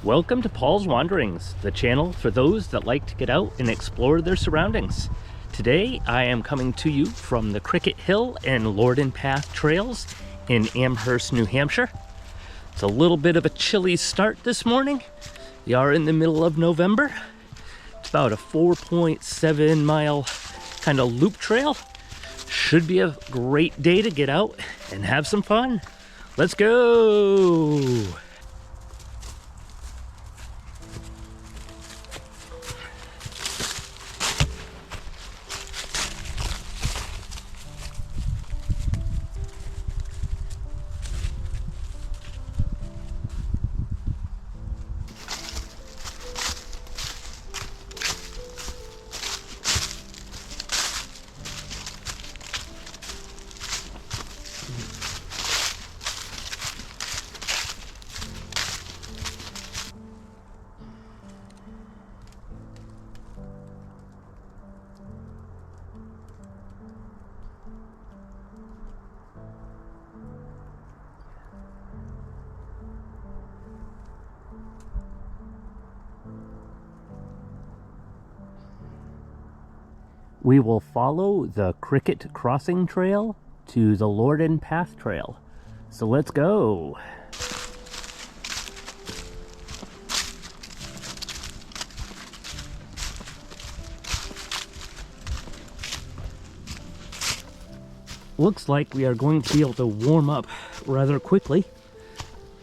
Welcome to Paul's Wanderings, the channel for those that like to get out and explore their surroundings. Today I am coming to you from the Cricket Hill and Lorden Path trails in Amherst, New Hampshire. It's a little bit of a chilly start this morning. We are in the middle of November. It's about a 4.7 mile kind of loop trail. Should be a great day to get out and have some fun. Let's go! We will follow the Cricket Crossing Trail to the Lorden Path Trail. So let's go. Looks like we are going to be able to warm up rather quickly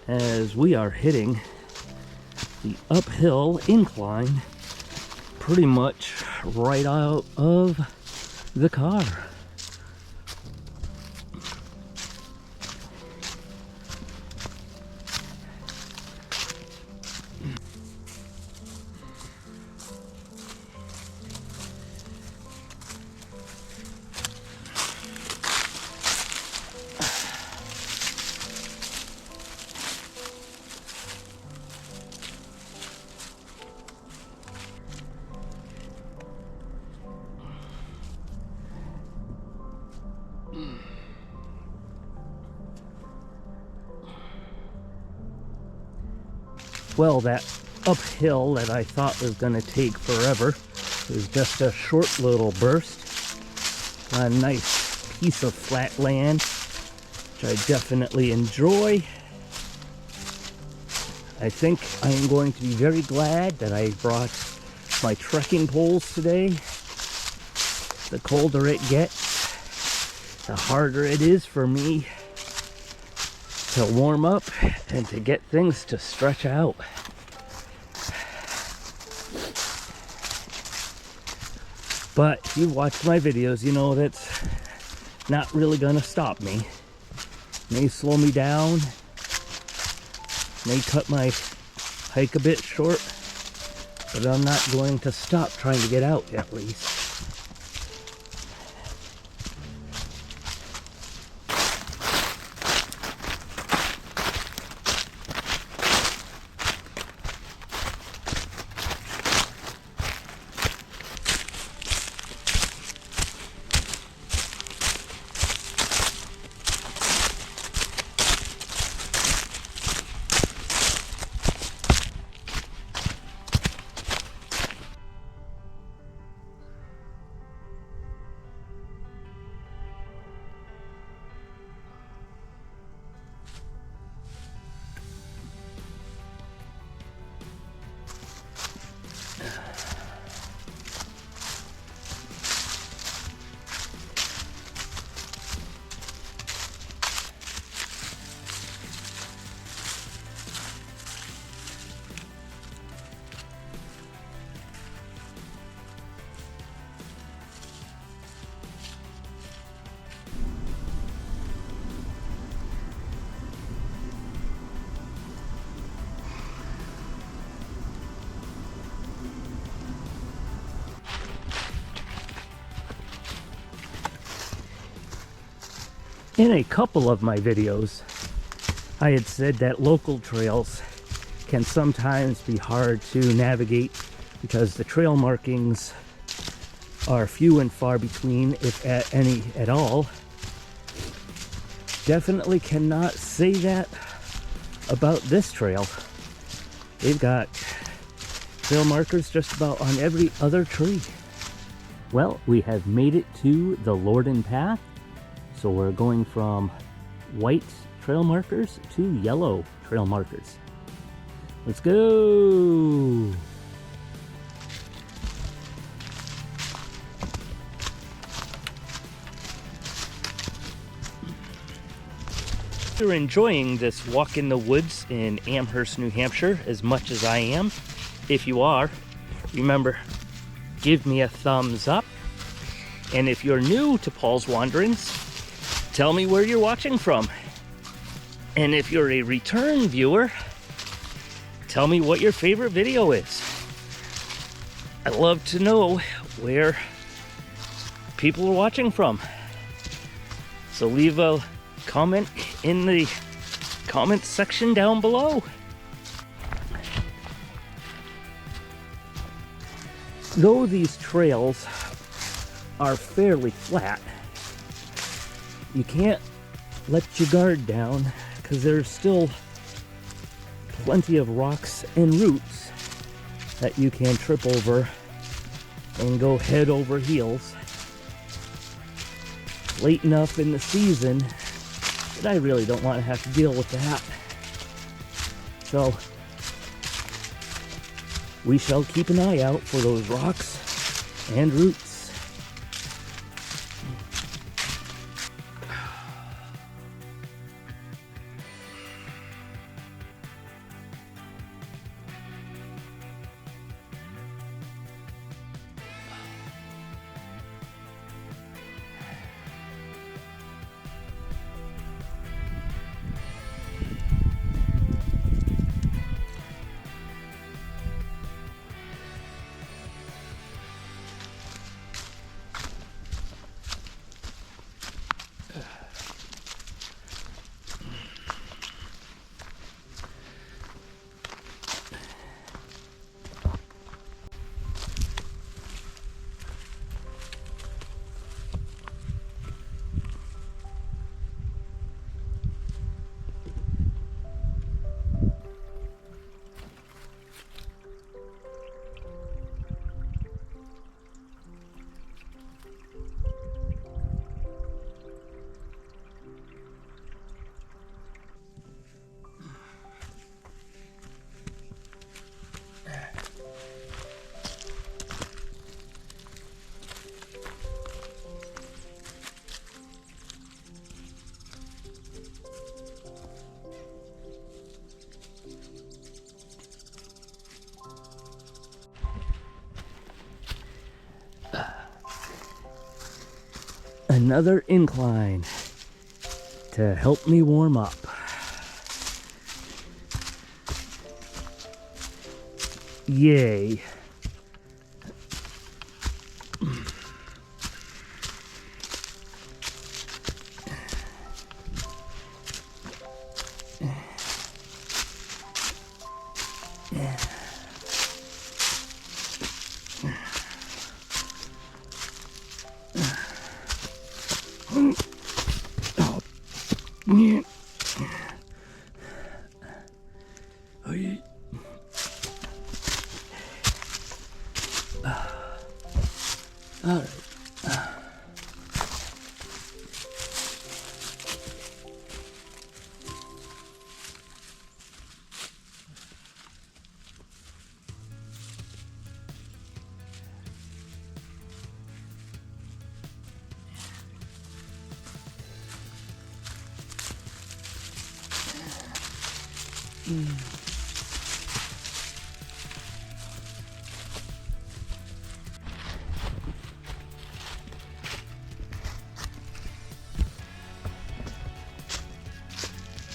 as we are hitting the uphill incline pretty much right out of the car. Well, that uphill that I thought was going to take forever is just a short little burst. A nice piece of flat land, which I definitely enjoy. I think I am going to be very glad that I brought my trekking poles today. The colder it gets, the harder it is for me to warm up and to get things to stretch out. But if you've watched my videos, you know that's not really gonna stop me. May slow me down, may cut my hike a bit short, but I'm not going to stop trying to get out at least. In a couple of my videos, I had said that local trails can sometimes be hard to navigate because the trail markings are few and far between, if any at all. Definitely cannot say that about this trail. They've got trail markers just about on every other tree. Well, we have made it to the Lorden path. So we're going from white trail markers to yellow trail markers. Let's go! If you're enjoying this walk in the woods in Amherst, New Hampshire as much as I am, if you are, remember, give me a thumbs up. And if you're new to Paul's Wanderings, tell me where you're watching from. And if you're a return viewer, tell me what your favorite video is. I'd love to know where people are watching from. So leave a comment in the comment section down below. Though these trails are fairly flat, you can't let your guard down because there's still plenty of rocks and roots that you can trip over and go head over heels. Late enough in the season that I really don't want to have to deal with that. So we shall keep an eye out for those rocks and roots. Another incline to help me warm up. Yay. Yeah. Oh, yeah. All right.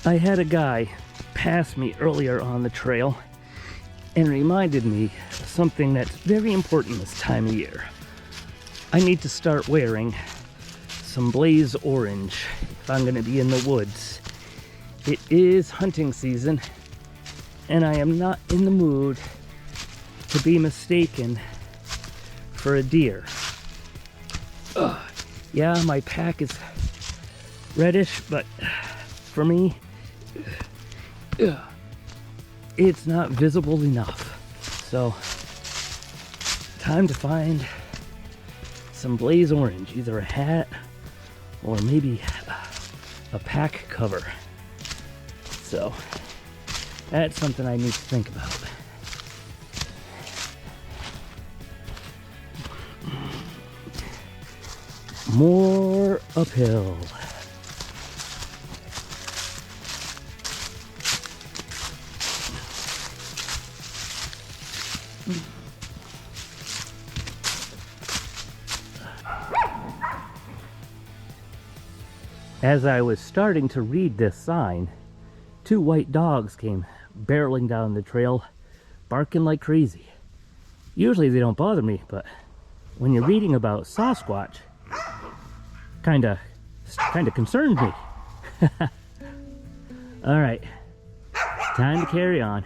I had a guy pass me earlier on the trail and reminded me of something that's very important this time of year. I need to start wearing some blaze orange if I'm going to be in the woods. It is hunting season, and I am not in the mood to be mistaken for a deer. Yeah, my pack is reddish, but for me, it's not visible enough. So, time to find some blaze orange, either a hat or maybe a pack cover. So, that's something I need to think about. More uphill. As I was starting to read this sign, 2 white dogs came barreling down the trail, barking like crazy. Usually they don't bother me, but when you're reading about Sasquatch, kinda concerns me. All right, time to carry on.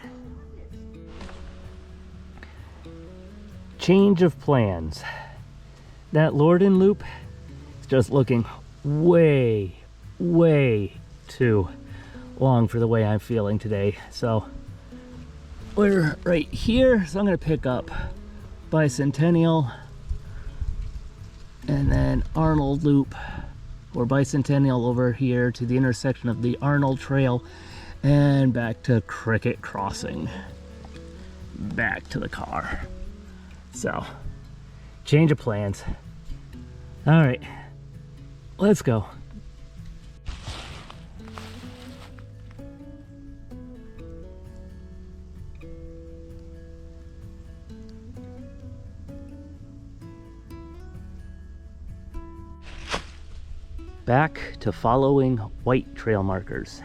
Change of plans. That Lorden loop is just looking way too long for the way I'm feeling today. So we're right here, so I'm gonna pick up Bicentennial and then Arnold loop or Bicentennial over here to the intersection of the Arnold Trail and back to Cricket Crossing, back to the car. So change of plans. All right, let's go. Back to following white trail markers.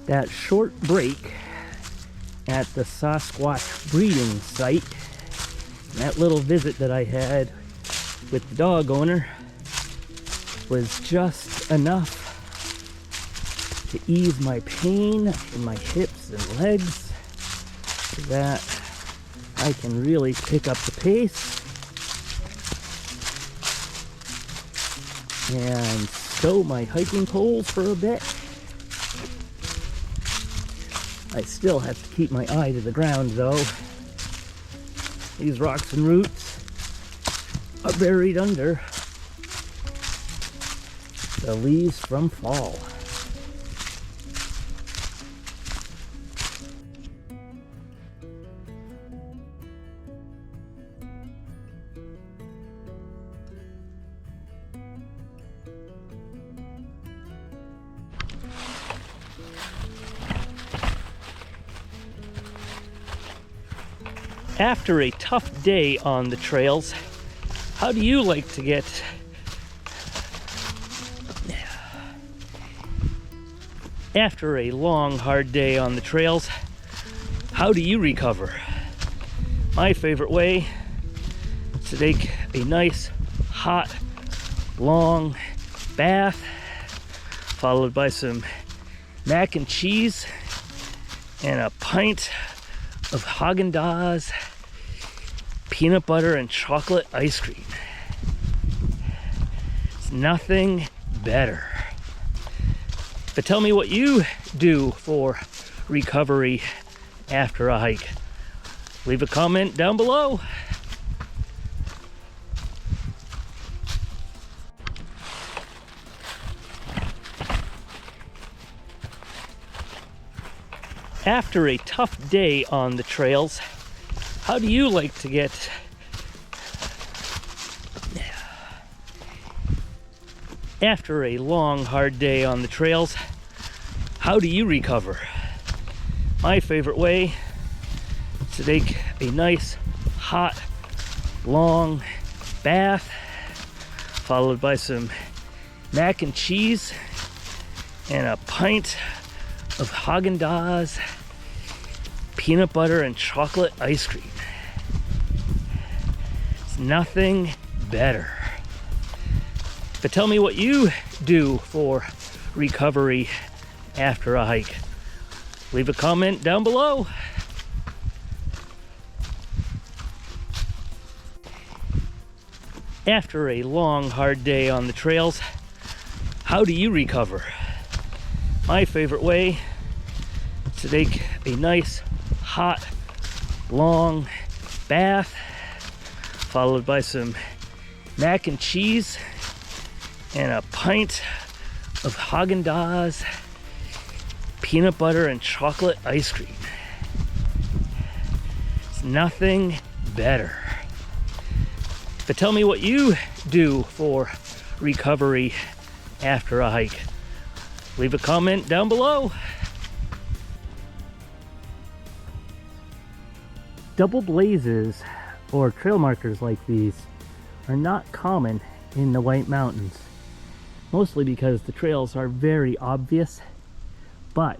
That short break at the Sasquatch breeding site, that little visit that I had with the dog owner, was just enough to ease my pain in my hips and legs so that I can really pick up the pace and stow my hiking poles for a bit. I still have to keep my eye to the ground though. These rocks and roots are buried under the leaves from fall. After a tough day on the trails, how do you like to get after a long, hard day on the trails, how do you recover? My favorite way is to take a nice, hot, long bath, followed by some mac and cheese and a pint of Haagen-Dazs peanut butter and chocolate ice cream. It's nothing better. But tell me what you do for recovery after a hike. Leave a comment down below. After a tough day on the trails, how do you like to get after a long, hard day on the trails, how do you recover? My favorite way is to take a nice, hot, long bath, followed by some mac and cheese and a pint of Haagen-Dazs peanut butter and chocolate ice cream. It's nothing better. But tell me what you do for recovery after a hike. Leave a comment down below. After a long, hard day on the trails, how do you recover? My favorite way is to take a nice, hot, long bath, followed by some mac and cheese and a pint of Haagen-Dazs peanut butter and chocolate ice cream. It's nothing better. But tell me what you do for recovery after a hike. Leave a comment down below. Double blazes or trail markers like these are not common in the White Mountains, mostly because the trails are very obvious, but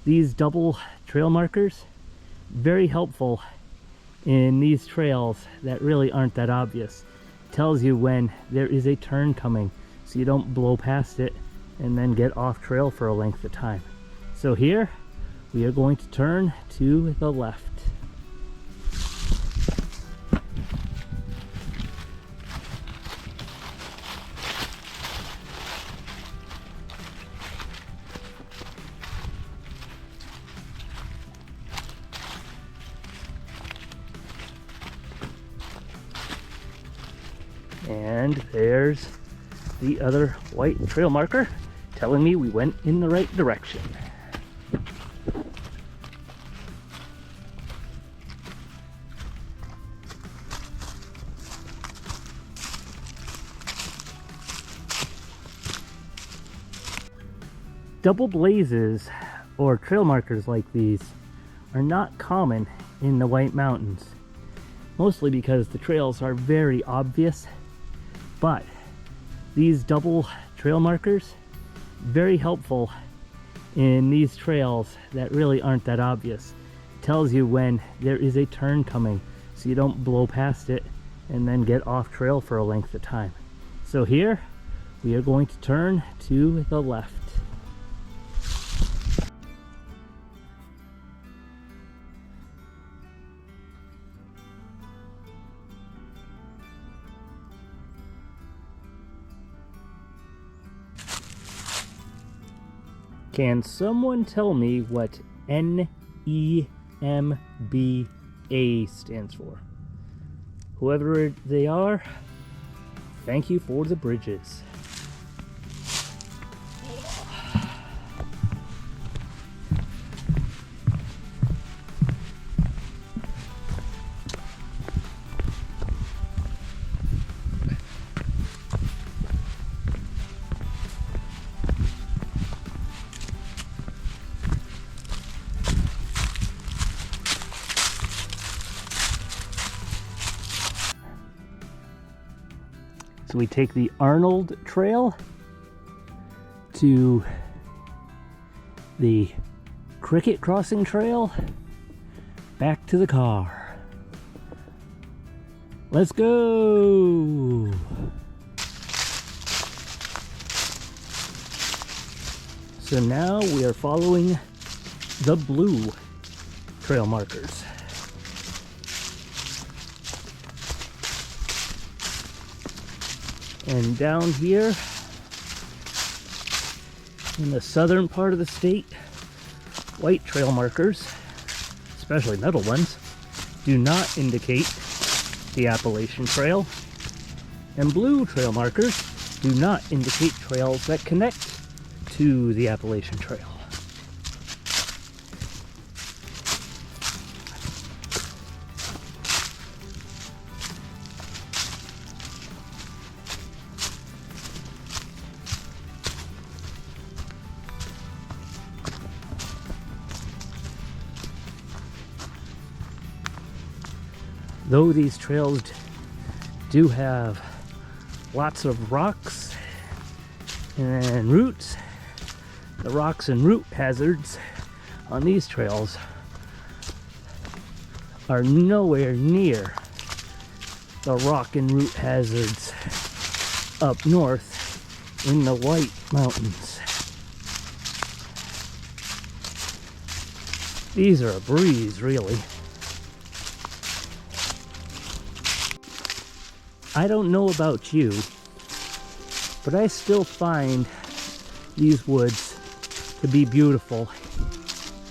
these double trail markers, very helpful in these trails that really aren't that obvious. It tells you when there is a turn coming so you don't blow past it and then get off trail for a length of time. So here we are going to turn to the left. And there's the other white trail marker telling me we went in the right direction. Double blazes or trail markers like these are not common in the White Mountains, mostly because the trails are very obvious, but these double trail markers, very helpful in these trails that really aren't that obvious. It tells you when there is a turn coming so you don't blow past it and then get off trail for a length of time. So here we are going to turn to the left. Can someone tell me what NEMBA stands for? Whoever they are, thank you for the bridges. So we take the Arnold Trail to the Cricket Crossing Trail, back to the car. Let's go! So now we are following the blue trail markers. And down here in the southern part of the state, white trail markers, especially metal ones, do not indicate the Appalachian Trail, and blue trail markers do not indicate trails that connect to the Appalachian Trail. Though these trails do have lots of rocks and roots, the rocks and root hazards on these trails are nowhere near the rock and root hazards up north in the White Mountains. These are a breeze, really. I don't know about you, but I still find these woods to be beautiful,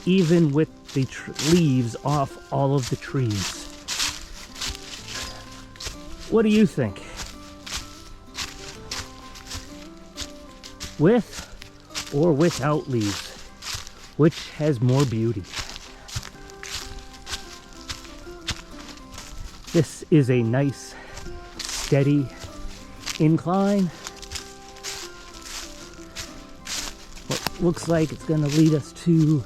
even with the leaves off all of the trees. What do you think? With or without leaves, which has more beauty? This is a nice, steady incline. What looks like it's going to lead us to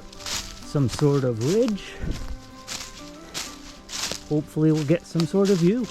some sort of ridge. Hopefully we'll get some sort of view.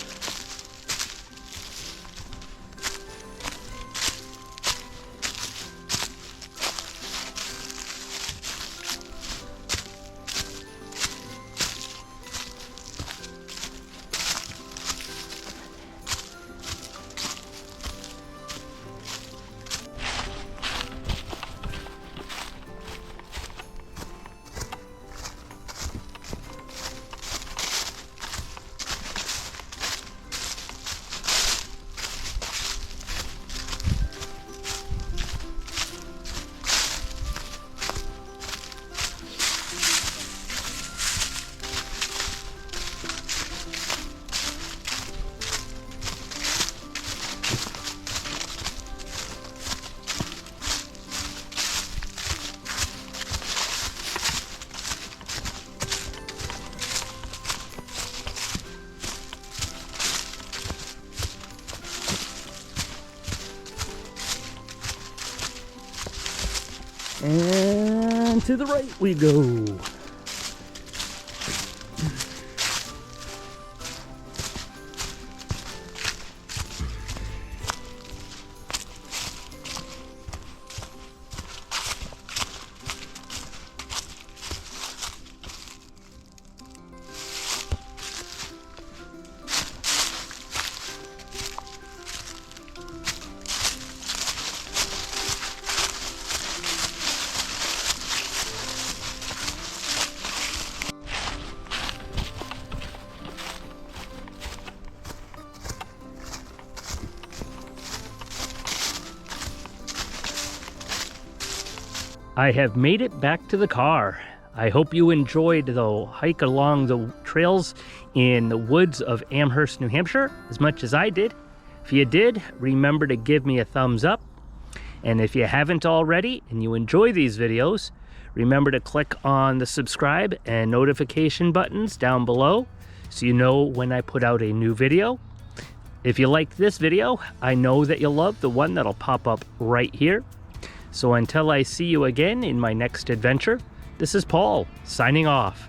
And to the right we go. I have made it back to the car. I hope you enjoyed the hike along the trails in the woods of Amherst, New Hampshire, as much as I did. If you did, remember to give me a thumbs up. And if you haven't already and you enjoy these videos, remember to click on the subscribe and notification buttons down below so you know when I put out a new video. If you liked this video, I know that you'll love the one that'll pop up right here. So until I see you again in my next adventure, this is Paul, signing off.